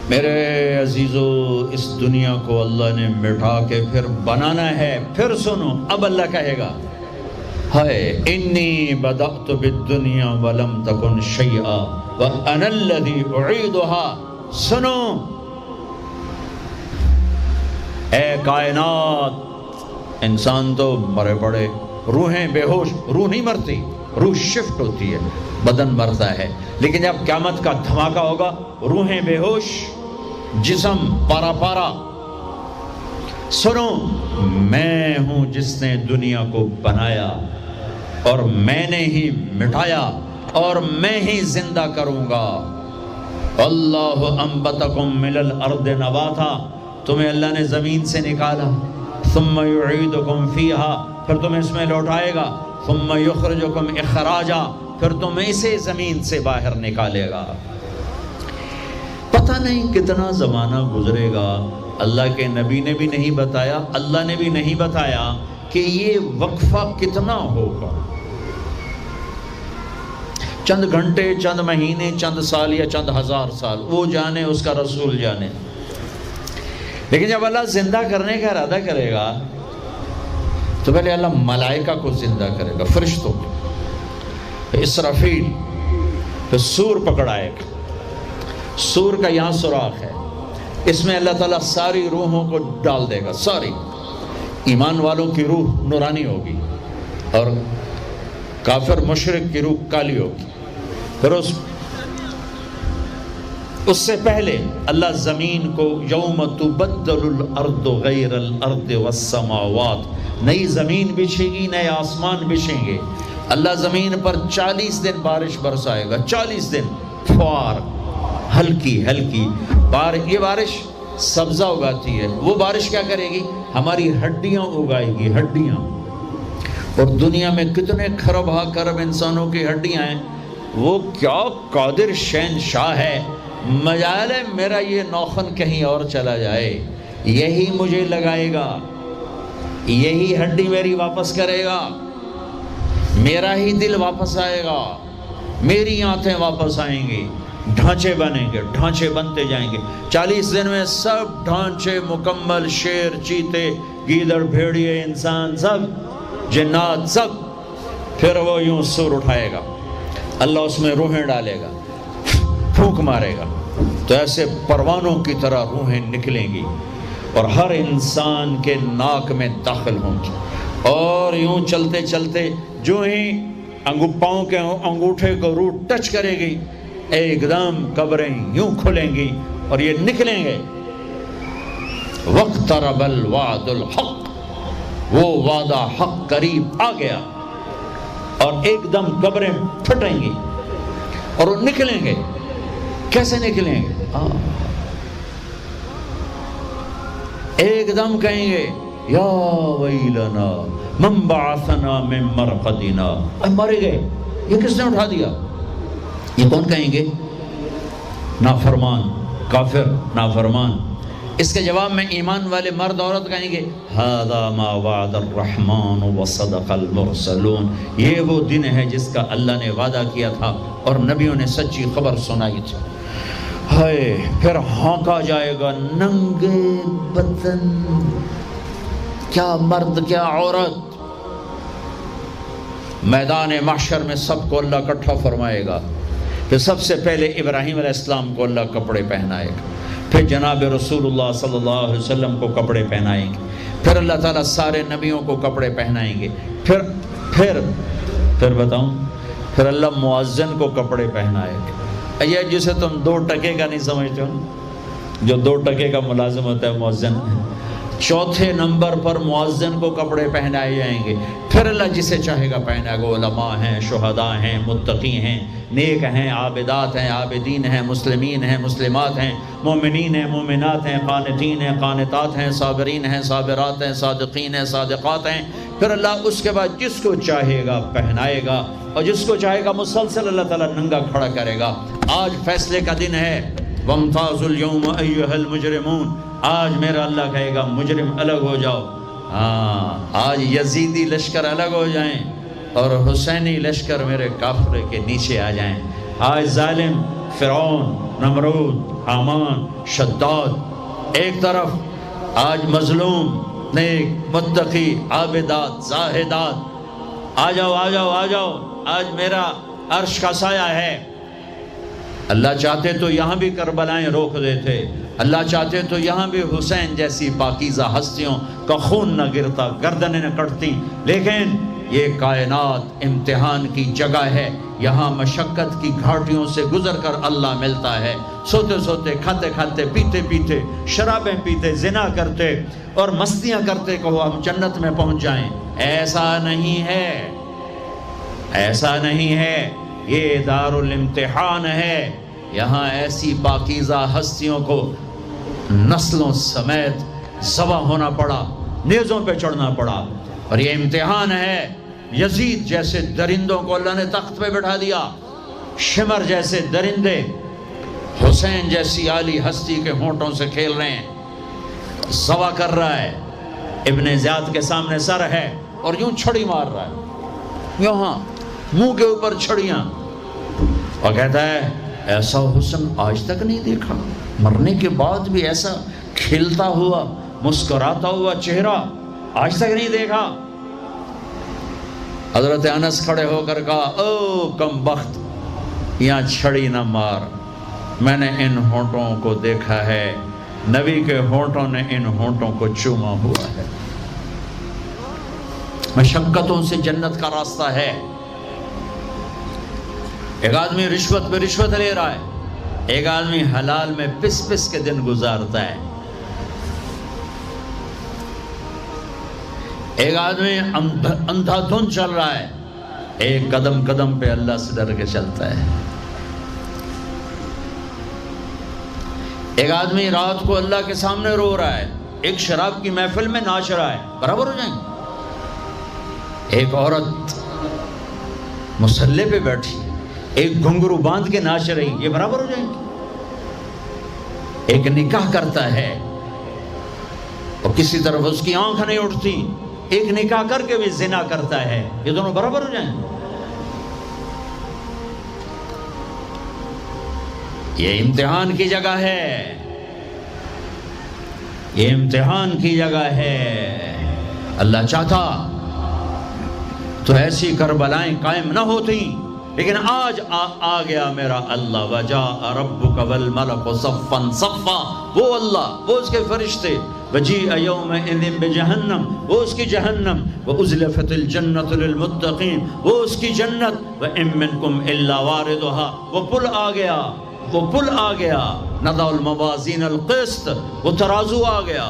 میرے عزیزو، اس دنیا کو اللہ نے مٹا کے پھر بنانا ہے۔ پھر سنو، اب اللہ کہے گا ہائے انی بدأت بالدنیا ولم تکن شیئا وانا الذی اعیدها۔ سنو اے کائنات، انسان تو مرے پڑے، روحیں بے ہوش، روح نہیں مرتی، روح شفٹ ہوتی ہے، بدن مرتا ہے، لیکن جب قیامت کا دھماکہ ہوگا روحیں بے ہوش، جسم پارا پارا۔ سنو، میں ہوں جس نے دنیا کو بنایا اور میں نے ہی مٹایا اور میں ہی زندہ کروں گا۔ اللہ انبتکم من الارض نباتا، تمہیں اللہ نے زمین سے نکالا، ثم یعیدکم فیہا، پھر تمہیں اس میں لوٹائے گا، ثم یخرجکم اخراجا، پھر تمہیں اسے زمین سے باہر نکالے گا۔ پتہ نہیں کتنا زمانہ گزرے گا، اللہ کے نبی نے بھی نہیں بتایا، اللہ نے بھی نہیں بتایا کہ یہ وقفہ کتنا ہوگا۔ چند گھنٹے، چند مہینے، چند سال یا چند ہزار سال، وہ جانے، اس کا رسول جانے۔ لیکن جب اللہ زندہ کرنے کا ارادہ کرے گا تو پہلے اللہ ملائکہ کو زندہ کرے گا، فرشتوں کو، پھر اسرافیل، پھر سور پکڑائے گا۔ سور کا یہاں سوراخ ہے، اس میں اللہ تعالیٰ ساری روحوں کو ڈال دے گا، ساری۔ ایمان والوں کی روح نورانی ہوگی اور کافر مشرک کی روح کالی ہوگی۔ پھر اس سے پہلے اللہ زمین کو یوم تبدل الارض غیر الارض والسماوات، نئی زمین بچھے گی، نئے آسمان بچھیں گے۔ اللہ زمین پر 40 دن بارش برسائے گا، 40 دن فوار، ہلکی ہلکی یہ بارش سبزہ اگاتی ہے، وہ بارش کیا کرے گی؟ ہماری ہڈیاں اگائے گی، ہڈیاں۔ اور دنیا میں کتنے کھرب ہا کرب انسانوں کی ہڈیاں ہیں، وہ کیا قادر شہنشاہ ہے، مجال ہے میرا یہ نوخن کہیں اور چلا جائے، یہی مجھے لگائے گا، یہی ہڈی میری واپس کرے گا، میرا ہی دل واپس آئے گا، میری آنتیں واپس آئیں گی، ڈھانچے بنیں گے، ڈھانچے بنتے جائیں گے۔ 40 دن میں سب ڈھانچے مکمل، شیر، چیتے، گیدڑ، بھیڑیے، انسان، سب جنات، سب۔ پھر وہ یوں سور اٹھائے گا، اللہ اس میں روحیں ڈالے گا، پھونک مارے گا، تو ایسے پروانوں کی طرح روحیں نکلیں گی اور ہر انسان کے ناک میں داخل ہوں گی، اور یوں چلتے چلتے جو ہی پاؤں کے انگوٹھے کو روح ٹچ کرے گی، ایک دم قبریں یوں کھلیں گی اور یہ نکلیں گے۔ واقترب الوعد الحق، وہ وعدہ حق قریب آ گیا، اور ایک دم قبریں پھٹیں گی اور وہ نکلیں گے۔ کیسے نکلیں گے؟ ایک دم کہیں گے یا ویلنا من بعثنا من مرقدنا، مر گئے، یہ کس نے اٹھا دیا؟ یہ کون کہیں گے؟ نافرمان، کافر، نافرمان۔ اس کے جواب میں ایمان والے مرد عورت کہیں گے ھذا ما وعد الرحمن وصدق المرسلون، یہ وہ دن ہے جس کا اللہ نے وعدہ کیا تھا اور نبیوں نے سچی خبر سنائی تھی۔ ہائے، پھر ہانکا جائے گا، ننگے بدن، کیا مرد کیا عورت، میدان محشر میں سب کو اللہ اکٹھا فرمائے گا۔ پھر سب سے پہلے ابراہیم علیہ السلام کو اللہ کپڑے پہنائے گا، پھر جناب رسول اللہ صلی اللہ علیہ وسلم کو کپڑے پہنائیں گے، پھر اللہ تعالیٰ سارے نبیوں کو کپڑے پہنائیں گے، پھر بتاؤں، پھر اللہ مؤذن کو کپڑے پہنائے گا۔ یہ جسے تم 2 ٹکے کا نہیں سمجھتے ہو، جو 2 ٹکے کا ملازم ہوتا ہے مؤذن، 4تھے نمبر پر مؤذن کو کپڑے پہنائے جائیں گے۔ پھر اللہ جسے چاہے گا پہنائے گا، علماء ہیں، شہداء ہیں، متقی ہیں، نیک ہیں، عابدات ہیں، عابدین ہیں، مسلمین ہیں، مسلمات ہیں، مومنین ہیں، مومنات ہیں، قانتین ہیں، قانتات ہیں، صابرین ہیں، صابرات ہیں، صادقین ہیں، صادقات ہیں۔ پھر اللہ اس کے بعد جس کو چاہے گا پہنائے گا، اور جس کو چاہے گا مسلسل اللہ تعالیٰ ننگا کھڑا کرے گا۔ آج فیصلے کا دن ہے، وَامْتَازُوا الْيَوْمَ أَيُّهَا الْمُجْرِمُونَ، آج میرا اللہ کہے گا مجرم الگ ہو جاؤ۔ آج یزیدی لشکر الگ ہو جائیں اور حسینی لشکر میرے کافر کے نیچے آ جائیں۔ آج ظالم فرعون نمرود، حامان، شداد، ایک طرف آج مظلوم، نیک، متقی، عابدات، زاہدات، آ جاؤ آ جاؤ آ جاؤ، آج میرا عرش کا سایہ ہے۔ اللہ چاہتے تو یہاں بھی کربلائیں روک دیتے، اللہ چاہتے تو یہاں بھی حسین جیسی پاکیزہ ہستیوں کا خون نہ گرتا، گردنیں نہ کٹتی، لیکن یہ کائنات امتحان کی جگہ ہے، یہاں مشقت کی گھاٹیوں سے گزر کر اللہ ملتا ہے۔ سوتے سوتے، کھاتے کھاتے، پیتے پیتے، شرابیں پیتے، زنا کرتے اور مستیاں کرتے کہو ہم جنت میں پہنچ جائیں، ایسا نہیں ہے، ایسا نہیں ہے، یہ دار الامتحان ہے۔ یہاں ایسی پاکیزہ ہستیوں کو نسلوں سمیت ذبح ہونا پڑا، نیزوں پہ چڑھنا پڑا، اور یہ امتحان ہے۔ یزید جیسے درندوں کو اللہ نے تخت پہ بٹھا دیا، شمر جیسے درندے حسین جیسی عالی ہستی کے ہونٹوں سے کھیل رہے ہیں، ذبح کر رہا ہے، ابن زیاد کے سامنے سر ہے اور یوں چھڑی مار رہا ہے، یہاں منہ کے اوپر چھڑیاں، اور کہتا ہے ایسا حسن آج تک نہیں دیکھا، مرنے کے بعد بھی ایسا کھلتا ہوا مسکراتا ہوا چہرہ آج تک نہیں دیکھا۔ حضرت انس کھڑے ہو کر کہا او کم بخت، یہاں چھڑی نہ مار، میں نے ان ہونٹوں کو دیکھا ہے، نبی کے ہونٹوں نے ان ہونٹوں کو چوما ہوا ہے۔ مشقتوں سے جنت کا راستہ ہے۔ ایک آدمی رشوت پہ رشوت لے رہا ہے، ایک آدمی حلال میں پس پس کے دن گزارتا ہے، ایک آدمی اندھا دھن چل رہا ہے، ایک قدم قدم پہ اللہ سے ڈر کے چلتا ہے، ایک آدمی رات کو اللہ کے سامنے رو رہا ہے، ایک شراب کی محفل میں ناچ رہا ہے، برابر ہو جائیں گے؟ ایک عورت مصلی پہ بیٹھی، ایک گھنگرو باندھ کے ناچ رہی، یہ برابر ہو جائیں گے؟ ایک نکاح کرتا ہے اور کسی طرف اس کی آنکھ نہیں اٹھتی، ایک نکاح کر کے بھی زنا کرتا ہے، یہ دونوں برابر ہو جائیں گے؟ یہ امتحان کی جگہ ہے، یہ امتحان کی جگہ ہے۔ اللہ چاہتا تو ایسی کربلائیں قائم نہ ہوتی، لیکن آج آ گیا میرا اللہ، وجاء ربک والملک صفا صفا، وہ اللہ، وہ اس کے فرشتے، وجیء یومئذ بجہنم، وہ اس کی جہنم، وازلفت الجنۃ للمتقین، وہ اس کی جنت، وان منکم الا واردها، وہ پل آ گیا، وہ پل آ گیا، نضع الموازین القسط، وہ ترازو آ گیا،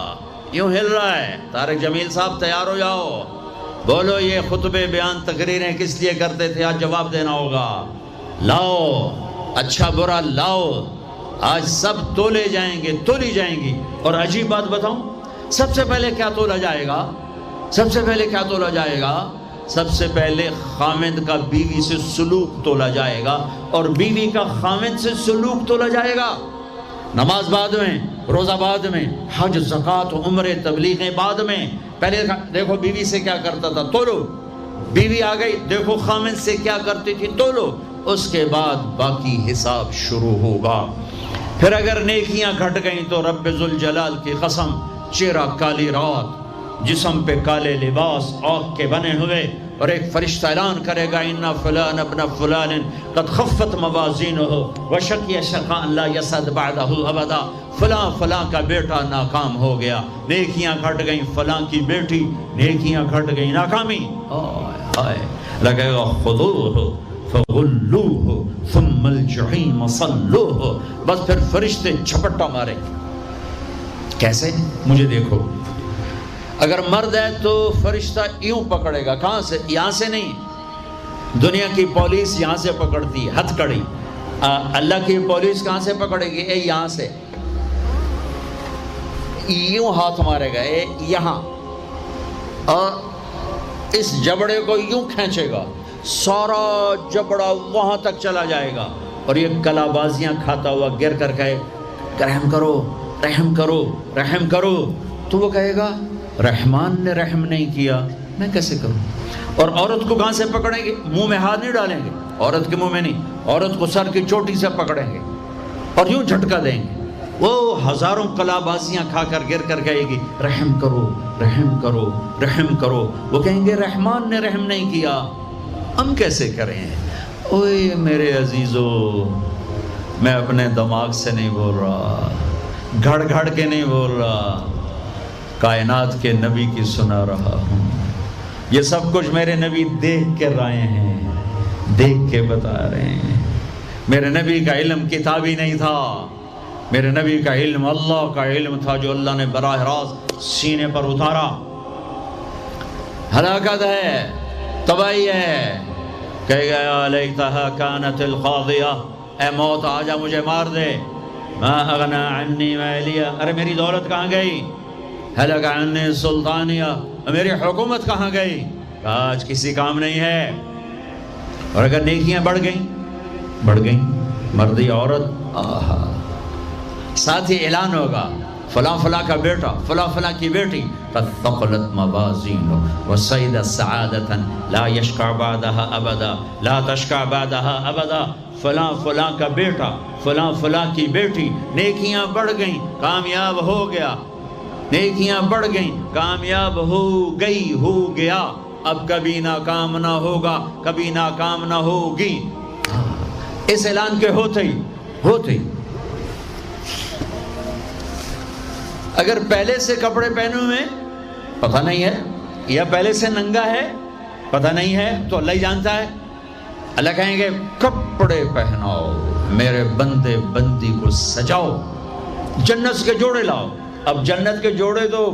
یوں ہل رہا ہے۔ طارق جمیل صاحب تیار ہو جاؤ، بولو یہ خطبے بیان تقریریں کس لیے کرتے تھے، آج جواب دینا ہوگا، لاؤ اچھا برا لاؤ، آج سب تولے جائیں گے، تولی جائیں گی۔ اور عجیب بات بتاؤں، سب سے پہلے کیا تولا جائے گا؟ سب سے پہلے کیا تولا جائے گا؟ سب سے پہلے خامد کا بیوی سے سلوک تولا جائے گا، اور بیوی کا خامد سے سلوک تولا جائے گا۔ نماز بعد میں، روزہ بعد میں، حج، زکوٰۃ، عمرے، تبلیغیں بعد میں، پہلے دیکھو بیوی سے کیا کرتا تھا، تولو، بیوی آ گئی، دیکھو خامد سے کیا کرتی تھی، تولو، اس کے بعد باقی حساب شروع ہوگا۔ پھر اگر نیکیاں گھٹ گئیں تو رب ذوالجلال کی قسم، چہرہ کالی رات، جسم پہ کالے لباس آگ کے بنے ہوئے، اور ایک فرشتہ اعلان کرے گا ان فلان ابن فلان قد خفت موازینہ وشقی شقاء لا یسعد بعدہ ابدا، فلاں فلاں کا بیٹا ناکام ہو گیا، نیکیاں گھٹ گئیں، فلاں کی بیٹی نیکیاں گھٹ گئیں، ناکامی، لگے گا خذوہ فغلوہ ثم الجحیم صلوہ، بس پھر فرشتے جھپٹا مارے، کیسے؟ مجھے دیکھو، اگر مرد ہے تو فرشتہ یوں پکڑے گا، کہاں سے؟ یہاں سے نہیں، دنیا کی پولیس یہاں سے پکڑتی ہے، ہتھ کڑی، اللہ کی پولیس کہاں سے پکڑے گی؟ اے یہاں سے، یوں ہاتھ مارے گا، اے یہاں، اور اس جبڑے کو یوں کھینچے گا، سارا جبڑا وہاں تک چلا جائے گا، اور یہ کلا بازیاں کھاتا ہوا گر کر کہے رحم کرو رحم کرو رحم کرو، تو وہ کہے گا رحمان نے رحم نہیں کیا، میں کیسے کروں؟ اور عورت کو کہاں سے پکڑیں گے؟ منہ میں ہاتھ نہیں ڈالیں گے، عورت کے منہ میں نہیں، عورت کو سر کی چوٹی سے پکڑیں گے، اور یوں جھٹکا دیں گے، وہ ہزاروں کلابازیاں کھا کر گر کر کہے گی رحم کرو رحم کرو رحم کرو، وہ کہیں گے رحمان نے رحم نہیں کیا، ہم کیسے کریں؟ اوے میرے عزیزو، میں اپنے دماغ سے نہیں بول رہا، گھڑ گھڑ کے نہیں بول رہا، کائنات کے نبی کی سنا رہا ہوں۔ یہ سب کچھ میرے نبی دیکھ کے رائے ہیں، دیکھ کے بتا رہے ہیں۔ میرے نبی کا علم کتابی نہیں تھا، میرے نبی کا علم اللہ کا علم تھا جو اللہ نے براہ راست سینے پر اتارا۔ ہلاکت ہے، تباہی ہے، کہے گا یا لیتہا کانت القاضیہ، اے موت آجا مجھے مار دے، ما اغنا عنی مالیہ، ارے میری دولت کہاں گئی؟ ہلک عنی سلطانیہ، میری حکومت کہاں گئی؟ آج کسی کام نہیں ہے۔ اور اگر نیکیاں بڑھ گئیں، مردی عورت، آہا، ساتھ ہی اعلان ہوگا فلاں فلاں کا بیٹا، فلاں فلاں کی بیٹی، قد ثقلت موازینہ وصعد سعادۃ لا یشقى بعدها ابدا، لا تشقى بعدها ابدا، فلاں فلاں کا بیٹا، فلاں فلاں کی بیٹی، نیکیاں بڑھ گئیں، کامیاب ہو گیا، نیکیاں بڑھ گئیں، کامیاب ہو گئی، ہو گیا، اب کبھی ناکام نہ ہوگا، کبھی ناکام نہ ہوگی۔ اس اعلان کے ہوتے ہی اگر پہلے سے کپڑے پہنے ہوئے پتہ نہیں ہے، یا پہلے سے ننگا ہے پتہ نہیں ہے، تو اللہ ہی جانتا ہے۔ اللہ کہیں گے کپڑے پہناؤ، میرے بندے بندی کو سجاؤ، جنت کے جوڑے لاؤ۔ اب جنت کے جوڑے تو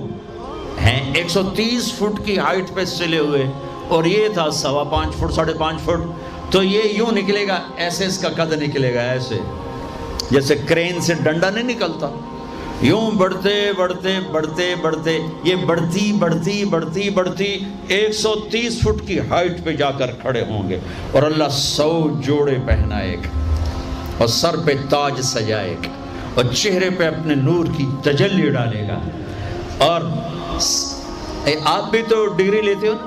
ہیں 130 فٹ کی ہائٹ پہ سلے ہوئے، اور یہ تھا 5.25 فٹ 5.5 فٹ، تو یہ یوں نکلے گا، ایسے اس کا قد نکلے گا، ایسے جیسے کرین سے ڈنڈا نہیں نکلتا، یوں بڑھتے بڑھتے بڑھتے بڑھتے یہ بڑھتی بڑھتی بڑھتی بڑھتی 130 فٹ کی ہائٹ پہ جا کر کھڑے ہوں گے، اور اللہ 100 جوڑے پہنائے گا، اور سر پہ تاج سجائے گا، اور چہرے پہ اپنے نور کی تجلی ڈالے گا۔ اور آپ بھی تو ڈگری لیتے ہو نا،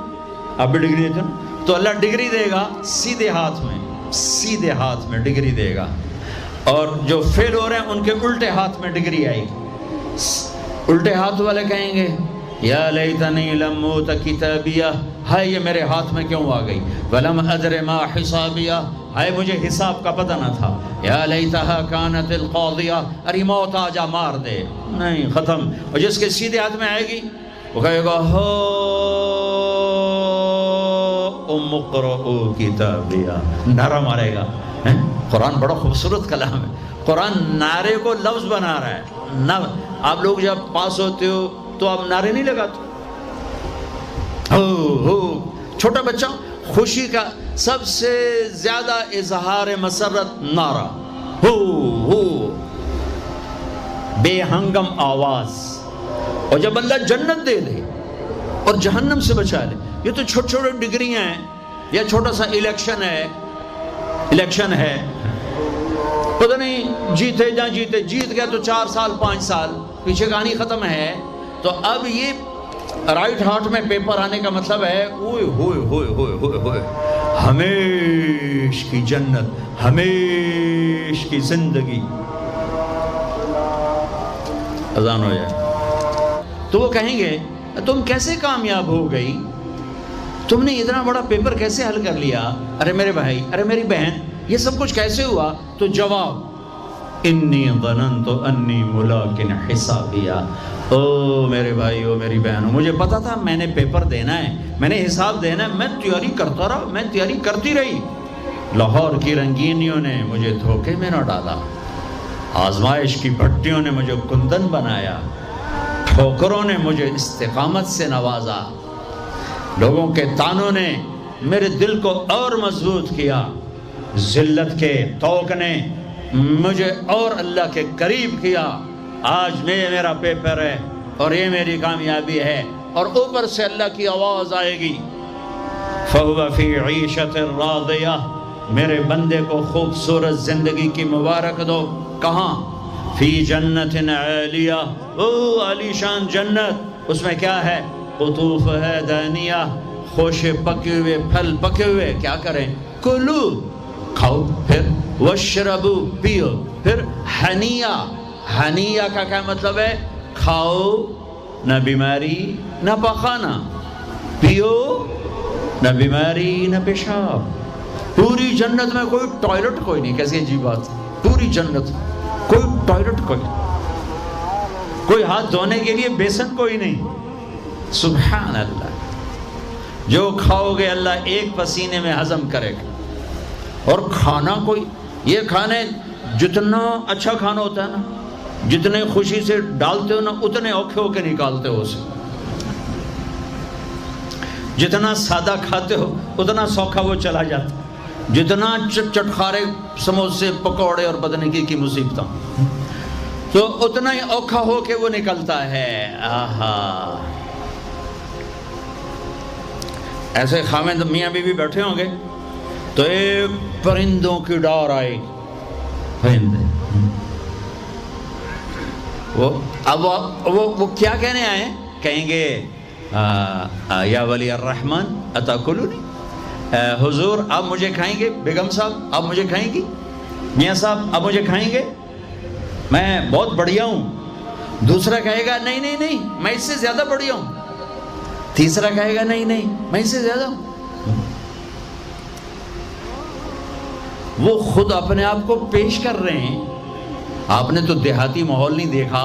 آپ بھی ڈگری لیتے ہو نا، تو اللہ ڈگری دے گا سیدھے ہاتھ میں ڈگری دے گا، اور جو فیل ہو رہے ہیں ان کے الٹے ہاتھ میں ڈگری آئے گی۔ الٹے ہاتھ والے کہیں گے یا لیتنی لم اوت کتابیہ، ہائے یہ میرے ہاتھ میں کیوں آ گئی، ولم ادر ما حسابیہ، ہائے مجھے حساب کا پتہ نہ تھا، یا لیتہا کانت القاضیہ، ارے موت آ جا مار دے، نہیں ختم۔ اور جس کے سیدھے ہاتھ میں آئے گی وہ کہے گا ہو ام اقرؤ کتابیہ، نعرہ مارے گا۔ قرآن بڑا خوبصورت کلام ہے، قرآن نعرے کو لفظ بنا رہا ہے۔ آپ لوگ جب پاس ہوتے ہو تو آپ نعرے نہیں لگاتے، ہو چھوٹا بچہ خوشی کا سب سے زیادہ اظہار مسرت نعرہ، ہو بے ہنگم آواز۔ اور جب اللہ جنت دے دے اور جہنم سے بچا لے، یہ تو چھوٹے چھوٹے ڈگریاں ہیں، یا چھوٹا سا الیکشن ہے، پتہ نہیں جیتے جا جیتے، جیت گیا تو 4 سال 5 سال، پیچھے کہانی ختم ہے۔ تو اب یہ رائٹ ہارٹ میں پیپر آنے کا مطلب ہے اوئے ہوئے ہوئے ہوئے ہوئے ہوئے، ہمیش کی جنت، ہمیش کی زندگی۔ اذان ہو جائے تو وہ کہیں گے تم کیسے کامیاب ہو گئی، تم نے اتنا بڑا پیپر کیسے حل کر لیا، ارے میرے بھائی، ارے میری بہن، یہ سب کچھ کیسے ہوا؟ تو جواب انی ظننت انی ملاق حسابیہ، او میرے بھائی، او میری بہن، مجھے پتا تھا میں نے پیپر دینا ہے، میں نے حساب دینا ہے، میں تیاری کرتا رہا، میں تیاری کرتی رہی۔ لاہور کی رنگینیوں نے مجھے دھوکے میں نہ ڈالا، آزمائش کی بھٹیوں نے مجھے کندن بنایا، ٹھوکروں نے مجھے استقامت سے نوازا، لوگوں کے تانوں نے میرے دل کو اور مضبوط کیا، ذلت کے توق نے مجھے اور اللہ کے قریب کیا۔ آج میرا پیپر ہے اور یہ میری کامیابی ہے، اور اوپر سے اللہ کی آواز آئے گی فَهُوَ فِي عِيشَةٍ رَاضِيَةٍ، میرے بندے کو خوبصورت زندگی کی مبارک دو۔ کہاں؟ فی جنت عالیہ، او عالی شان جنت، اس میں کیا ہے؟ قطوف ہے دانیہ، خوشے پکے ہوئے، پھل پکے ہوئے، کیا کریں؟ کلو، کھاؤ، پھر وشربو پیو. پھر ہنیا، ہنیا کا کیا مطلب ہے؟ کھاؤ، نہ بیماری نہ پخانا، پیو نہ بیماری نہ پیشاب. پوری جنت میں کوئی ٹوائلٹ کوئی نہیں. کیسی عجیب بات، پوری جنت کوئی ٹوائلٹ کوئی نہیں، کوئی ہاتھ دھونے کے لیے بیسن کوئی نہیں. سبحان اللہ. جو کھاؤ گے اللہ ایک پسینے میں ہضم کرے گا. اور کھانا کوئی، یہ کھانے جتنا اچھا کھانا ہوتا ہے نا، جتنے خوشی سے ڈالتے ہو نا اتنے اوکھے ہو کے نکالتے ہو اسے. جتنا سادہ کھاتے ہو اتنا سوکھا وہ چلا جاتا. جتنا چٹخارے سموسے پکوڑے اور بدن کی مصیبتیں تو اتنا ہی اوکھا ہو کے وہ نکلتا ہے. آہا. ایسے خامد میاں بیوی بیٹھے ہوں گے تو ایک پرندوں کی ڈار آئے گی. پرندے وہ کیا کہنے آئے ہیں؟ کہیں گے یا ولی الرحمن اتاکلونی، حضور آپ مجھے کھائیں گے؟ بیگم صاحب آپ مجھے کھائیں گی؟ میاں صاحب آپ مجھے کھائیں گے؟ میں بہت بڑھیا ہوں. دوسرا کہے گا نہیں نہیں نہیں میں اس سے زیادہ بڑھیا ہوں. تیسرا کہے گا نہیں نہیں میں اس سے زیادہ ہوں. وہ خود اپنے آپ کو پیش کر رہے ہیں. آپ نے تو دیہاتی ماحول نہیں دیکھا.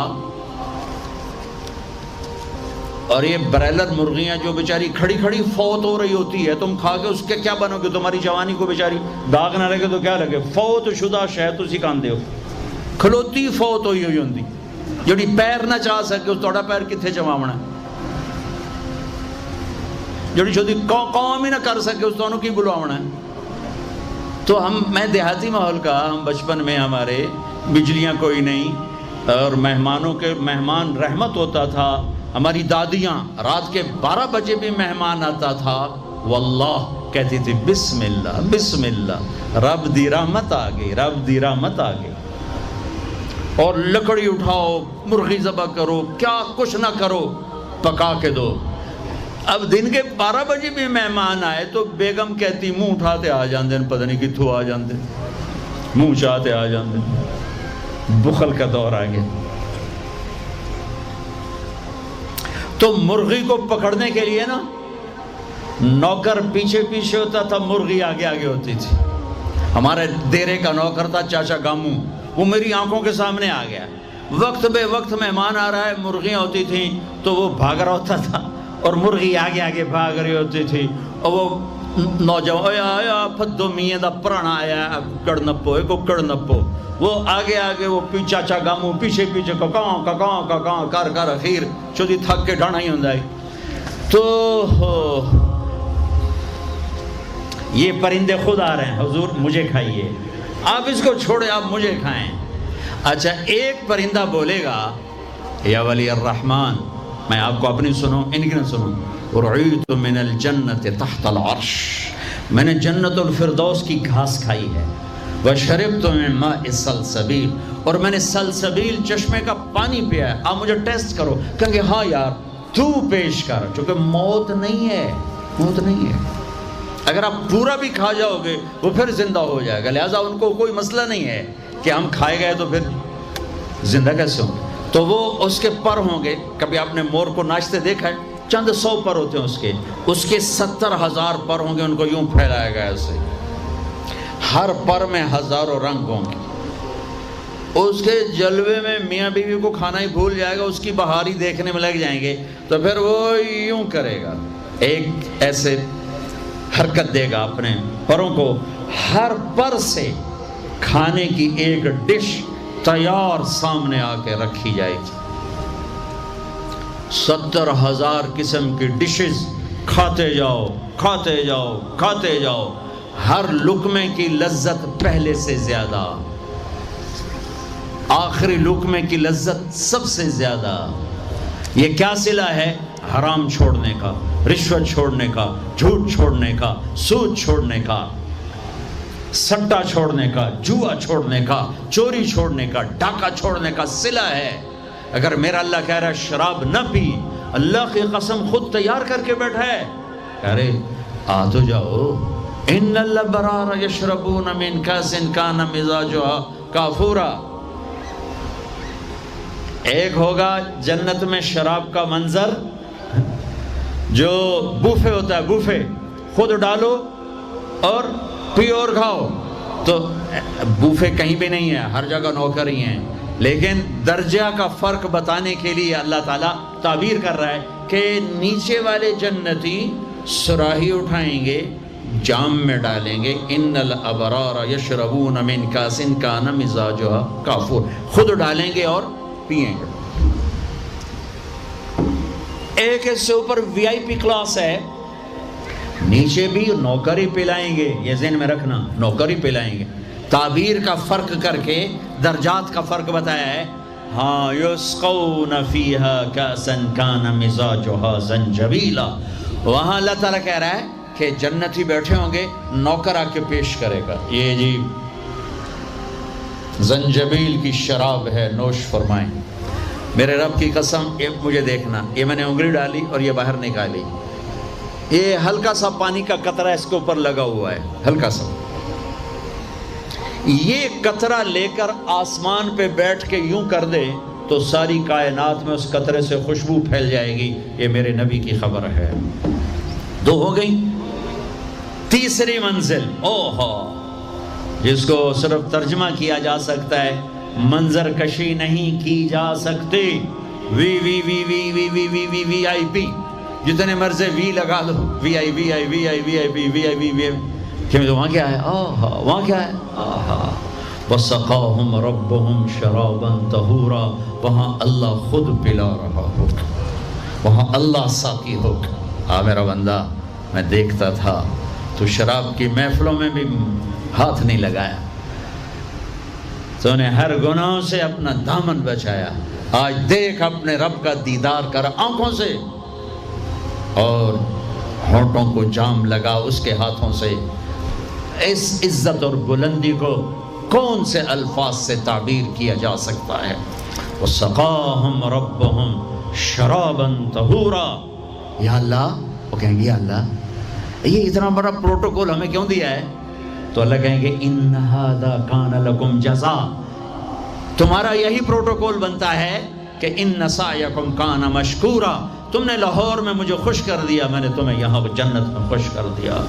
اور یہ برائلر مرغیاں جو بیچاری کھڑی کھڑی فوت ہو رہی ہوتی ہے، تم کھا کے اس کے کیا بنو گے؟ تمہاری جوانی کو بیچاری داغ نہ لگے تو کیا لگے؟ فوت شدہ شہد اسی کاندے ہو، کھلوتی فوت ہوئی ہوئی ہوندی جڑی پیر نہ چاہ سکے اس توڑا پیر کتھے چماونا، جڑی شدی قوم ہی نہ کر سکے اس تو کی بلواونا ہے. تو میں دیہاتی ماحول کا، ہم بچپن میں ہمارے بجلیاں کوئی نہیں اور مہمان رحمت ہوتا تھا. ہماری دادیاں رات کے 12 بجے بھی مہمان آتا تھا واللہ کہتی تھی بسم اللہ بسم اللہ، رب دی رحمت آ گئی، رب دی رحمت آ گئی. اور لکڑی اٹھاؤ، مرغی ذبح کرو، کیا کچھ نہ کرو، پکا کے دو. اب دن کے 12 بجے بھی مہمان آئے تو بیگم کہتی منہ اٹھاتے آ جاندے، پتہ نہیں کتھوں آ جاندے، منہ چاہتے آ جاندے. بخل کا دور آ گیا. تو مرغی کو پکڑنے کے لیے نا نوکر پیچھے پیچھے ہوتا تھا، مرغی آگے آگے ہوتی تھی. ہمارے دیرے کا نوکر تھا چاچا گاموں، وہ میری آنکھوں کے سامنے آ گیا. وقت بے وقت مہمان آ رہا ہے، مرغیاں ہوتی تھیں تو وہ بھاگ رہا ہوتا تھا اور مرغی آگے آگے بھاگ رہی ہوتی تھی. اور وہ نوجوان آیا پھدو میاں دا پرانا آیا کڑ نپو ایک کڑ نپو، وہ آگے آگے وہ چاچا گاموں پیچھے پیچھے ککاں ککاں ککاں کر کر اخیر چودی تھک کے ڈانا ہی ہوں ہے. تو یہ پرندے خود آ رہے ہیں، حضور مجھے کھائیے، آپ اس کو چھوڑے آپ مجھے کھائیں. اچھا ایک پرندہ بولے گا یا ولی الرحمن، میں آپ کو اپنی سنوں ان کی نہ سنوں. رعیت من الجنت تحت العرش، میں نے جنت الفردوس کی گھاس کھائی ہے. وشربت من ماء السلسبیل، اور میں نے سلسبیل چشمے کا پانی پیا ہے. آپ مجھے ٹیسٹ کرو. کہیں گے ہاں یار تو پیش کر، چونکہ موت نہیں ہے، موت نہیں ہے. اگر آپ پورا بھی کھا جاؤ گے وہ پھر زندہ ہو جائے گا. لہٰذا ان کو کوئی مسئلہ نہیں ہے کہ ہم کھائے گئے تو پھر زندہ کیسے ہوں گے. تو وہ اس کے پر ہوں گے. کبھی آپ نے مور کو ناچتے دیکھا ہے؟ چند 100 پر ہوتے ہیں اس کے 70,000 پر ہوں گے. ان کو یوں پھیلایا گیا ایسے، ہر پر میں ہزاروں رنگ ہوں گے. اس کے جلوے میں میاں بیوی کو کھانا ہی بھول جائے گا، اس کی بہاری دیکھنے میں لگ جائیں گے تو پھر وہ یوں کرے گا، ایک ایسے حرکت دے گا اپنے پروں کو. ہر پر سے کھانے کی ایک ڈش تیار سامنے آ کے رکھی جائے گی. 70,000 قسم کی ڈشز، کھاتے جاؤ کھاتے جاؤ کھاتے جاؤ. ہر لقمے کی لذت پہلے سے زیادہ، آخری لقمے کی لذت سب سے زیادہ. یہ کیا صلہ ہے؟ حرام چھوڑنے کا، رشوت چھوڑنے کا، جھوٹ چھوڑنے کا، سود چھوڑنے کا، سٹا چھوڑنے کا، جوا چھوڑنے کا، چوری چھوڑنے کا، ڈاکہ چھوڑنے کا صلہ ہے. اگر میرا اللہ کہہ رہا ہے شراب نہ پی، اللہ کی قسم خود تیار کر کے بیٹھا ہے. ارے آ تو جاؤ، ان الابرار یشربون من کاس کان مزاجها کافورا. ایک ہوگا جنت میں شراب کا منظر جو بوفے ہوتا ہے، بوفے خود ڈالو اور پیو اور کھاؤ. تو بوفے کہیں بھی نہیں ہے، ہر جگہ نوکر ہی ہیں، لیکن درجہ کا فرق بتانے کے لیے اللہ تعالیٰ تعبیر کر رہا ہے کہ نیچے والے جنتی صراحی اٹھائیں گے، جام میں ڈالیں گے. ان الابرار یشربون من کاس کان مزاجها کافور، خود ڈالیں گے اور پئیں گے. ایک اس سے اوپر وی آئی پی کلاس ہے، نیچے بھی نوکر ہی پلائیں گے، یہ ذہن میں رکھنا، نوکر ہی پلائیں گے. تعبیر کا فرق کر کے درجات کا فرق بتایا ہے. ہاں یسقون فیہا کاسا کان مزاجها زنجبیلا. وہاں اللہ تعالیٰ کہہ رہا ہے کہ جنتی بیٹھے ہوں گے، نوکر آ کے پیش کرے گا، یہ جی زنجبیل کی شراب ہے، نوش فرمائیں. میرے رب کی قسم، مجھے دیکھنا، یہ میں نے انگلی ڈالی اور یہ باہر نکالی، یہ ہلکا سا پانی کا قطرہ اس کے اوپر لگا ہوا ہے، ہلکا سا. یہ قطرہ لے کر آسمان پہ بیٹھ کے یوں کر دے تو ساری کائنات میں اس قطرے سے خوشبو پھیل جائے گی. یہ میرے نبی کی خبر ہے. دو ہو گئی. تیسری منزل، اوہو، جس کو صرف ترجمہ کیا جا سکتا ہے، منظر کشی نہیں کی جا سکتی. وی وی وی وی وی وی وی وی وی آئی پی، جتنے مرضی وی لگا دو، وی آئی وی آئی وی آئی وی آئی پی وی آئی وی وی. وہاں کیا ہے؟ آہا، وہاں کیا ہے؟ آہا، وَسَقَاهُمْ رَبُّهُمْ شَرَابًا طَهُورًا. وہاں اللہ خود پلا رہا ہوگا، وہاں اللہ ساقی ہوگا. ہاں میرا بندہ، میں دیکھتا تھا تو شراب کی محفلوں میں بھی ہاتھ نہیں لگایا، تو نے ہر گناہ سے اپنا دامن بچایا. آج دیکھ اپنے رب کا دیدار کر آنکھوں سے، اور ہونٹوں کو جام لگا اس کے ہاتھوں سے. اس عزت اور بلندی کو کون سے الفاظ سے تعبیر کیا جا سکتا ہے؟ وَسَقَاهُمْ رَبُّهُمْ شَرَابًا طَهُورًا. یا اللہ، وہ کہیں گے یا اللہ یہ اتنا بڑا پروٹوکول ہمیں کیوں دیا ہے؟ تو اللہ کہیں گے ان ھذا کان لکم جزاء. تمہارا یہی پروٹوکول بنتا ہے کہ ان سعیکم کان مشکورا. تم نے لاہور میں مجھے خوش کر دیا، میں نے تمہیں یہاں جنت میں خوش کر دیا.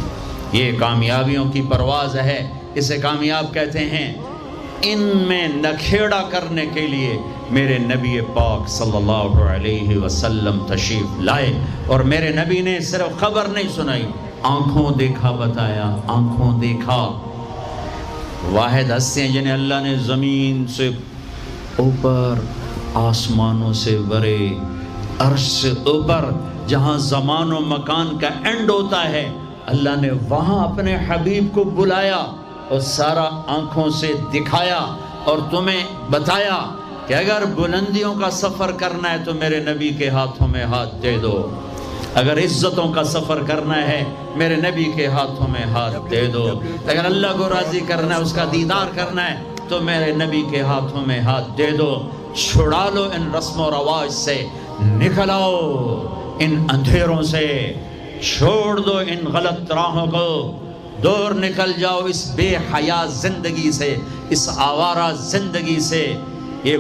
یہ کامیابیوں کی پرواز ہے، اسے کامیاب کہتے ہیں. ان میں نکھیڑا کرنے کے لیے میرے نبی پاک صلی اللہ علیہ وسلم تشریف لائے، اور میرے نبی نے صرف خبر نہیں سنائی، آنکھوں دیکھا بتایا. آنکھوں دیکھا. واحد ہستیاں جنہیں اللہ نے زمین سے اوپر، آسمانوں سے برے، عرش سے اوپر، جہاں زمان و مکان کا اینڈ ہوتا ہے، اللہ نے وہاں اپنے حبیب کو بلایا اور سارا آنکھوں سے دکھایا اور تمہیں بتایا کہ اگر بلندیوں کا سفر کرنا ہے تو میرے نبی کے ہاتھوں میں ہاتھ دے دو، اگر عزتوں کا سفر کرنا ہے میرے نبی کے ہاتھوں میں ہاتھ دے دو، اگر اللہ کو راضی کرنا ہے، اس کا دیدار کرنا ہے تو میرے نبی کے ہاتھوں میں ہاتھ دے دو. چھڑا لو ان رسم و رواج سے، نکل آؤ ان اندھیروں سے، چھوڑ دو ان غلط راہوں کو، دور نکل جاؤ اس بے حیا زندگی سے، اس آوارہ زندگی سے. یہ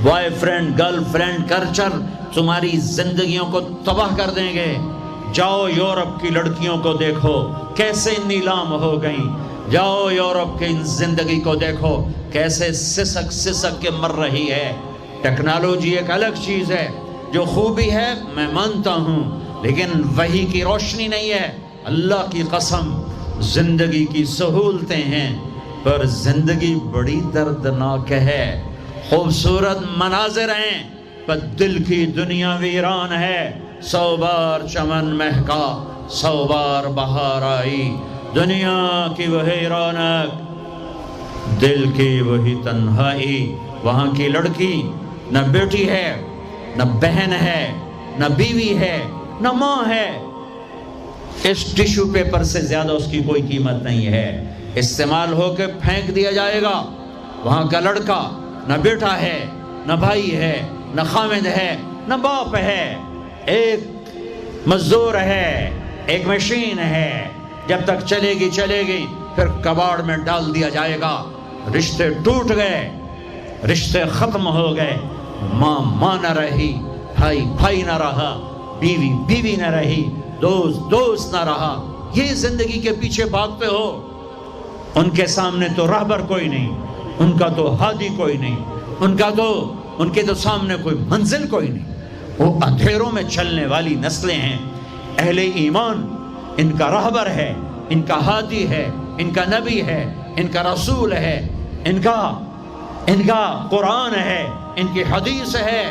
boy friend girl friend culture تمہاری زندگیوں کو تباہ کر دیں گے. جاؤ یورپ کی لڑکیوں کو دیکھو کیسے نیلام ہو گئیں، جاؤ یورپ کی زندگی کو دیکھو کیسے سسک سسک کے مر رہی ہے. ٹیکنالوجی ایک الگ چیز ہے، جو خوبی ہے میں مانتا ہوں، لیکن وحی کی روشنی نہیں ہے. اللہ کی قسم زندگی کی سہولتیں ہیں، پر زندگی بڑی دردناک ہے. خوبصورت مناظر ہیں پر دل کی دنیا ویران ہے. 100 بار چمن مہکا، 100 بار بہار آئی، دنیا کی وہی رونق، دل کی وہی تنہائی. وہاں کی لڑکی نہ بیٹی ہے، نہ بہن ہے، نہ بیوی ہے، نہ ماں ہے. اس ٹیشو پیپر سے زیادہ اس کی کوئی قیمت نہیں ہے. استعمال ہو کے پھینک دیا جائے گا. وہاں کا لڑکا نہ بیٹا ہے، نہ بھائی ہے، نہ خامد ہے، نہ باپ ہے. ایک مزدور ہے، ایک مشین ہے، جب تک چلے گی پھر کباڑ میں ڈال دیا جائے گا. رشتے ٹوٹ گئے، رشتے ختم ہو گئے، ماں نہ رہی، بھائی نہ رہا، بیوی نہ رہی، دوست نہ رہا. یہ زندگی کے پیچھے بھاگتے ہو. ان کے سامنے تو راہبر کوئی نہیں، ان کا تو ہادی کوئی نہیں، ان کے تو سامنے کوئی منزل کوئی نہیں. وہ اندھیروں میں چلنے والی نسلیں ہیں. اہل ایمان ان کا راہبر ہے، ان کا ہادی ہے، ان کا نبی ہے، ان کا رسول ہے، ان کا قرآن ہے، ان کی حدیث ہے،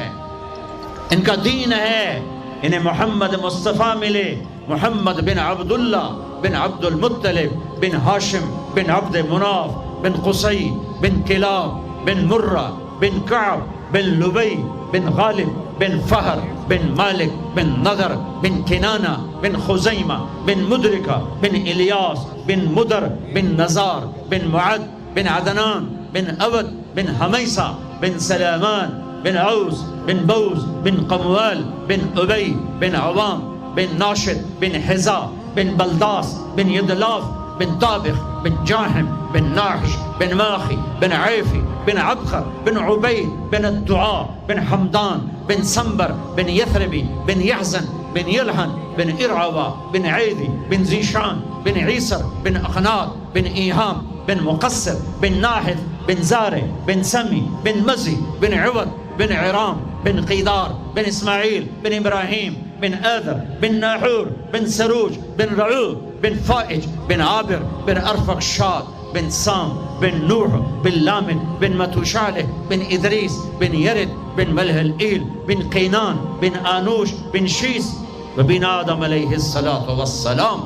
ان کا دین ہے. انہیں محمد مصطفیٰ ملے، محمد بن عبداللہ بن عبد المطلب بن ہاشم بن عبد مناف بن قصی بن کلاب بن مرہ بن کعب بن لبی بن غالب بن فہر بن مالک بن نضر بن کنانہ بن خزیمہ بن مدرکہ بن الیاس بن مدر بن نزار بن معد بن عدنان بن عبد بن حمیسہ بن سلامان بن عوس بن بوز بن قموال بن ابی بن عوام بن ناشد بن حزا بن بلداس بن یدلاف بن طابخ بن جاحم بن ناحش بن ماخی بن عیفی بن عبخر بن عبید بن الدعاء بن حمدان بن سنبر بن یثربی بن یحزن بن یلحن بن ارعوا بن عیدی بن زیشان بن عیسر بن اخنات بن ایہام بن مقصر بن ناحد بن زارع بن سمی بن مزی بن عوض بن عرام بن قیدار بن اسماعیل بن ابراہیم بن آذر بن ناحور بن سروج بن رعوب بن فائج بن عابر بن ارفقشاد بن سام بن نوح بن لامن بن متوشالح بن ادریس بن یرد بن ملح الایل بن قینان بن آنوش بن شیس وبن آدم علیہ السلام.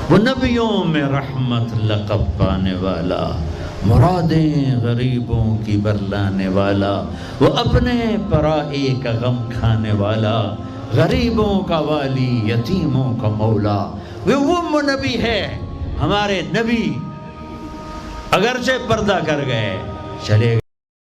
وہ نبیوں میں رحمت لقب پانے والا، مرادیں غریبوں کی برلانے والا، وہ اپنے پرائے کا غم کھانے والا، غریبوں کا والی، یتیموں کا مولا. وہ نبی ہے. ہمارے نبی اگرچہ پردہ کر گئے، چلے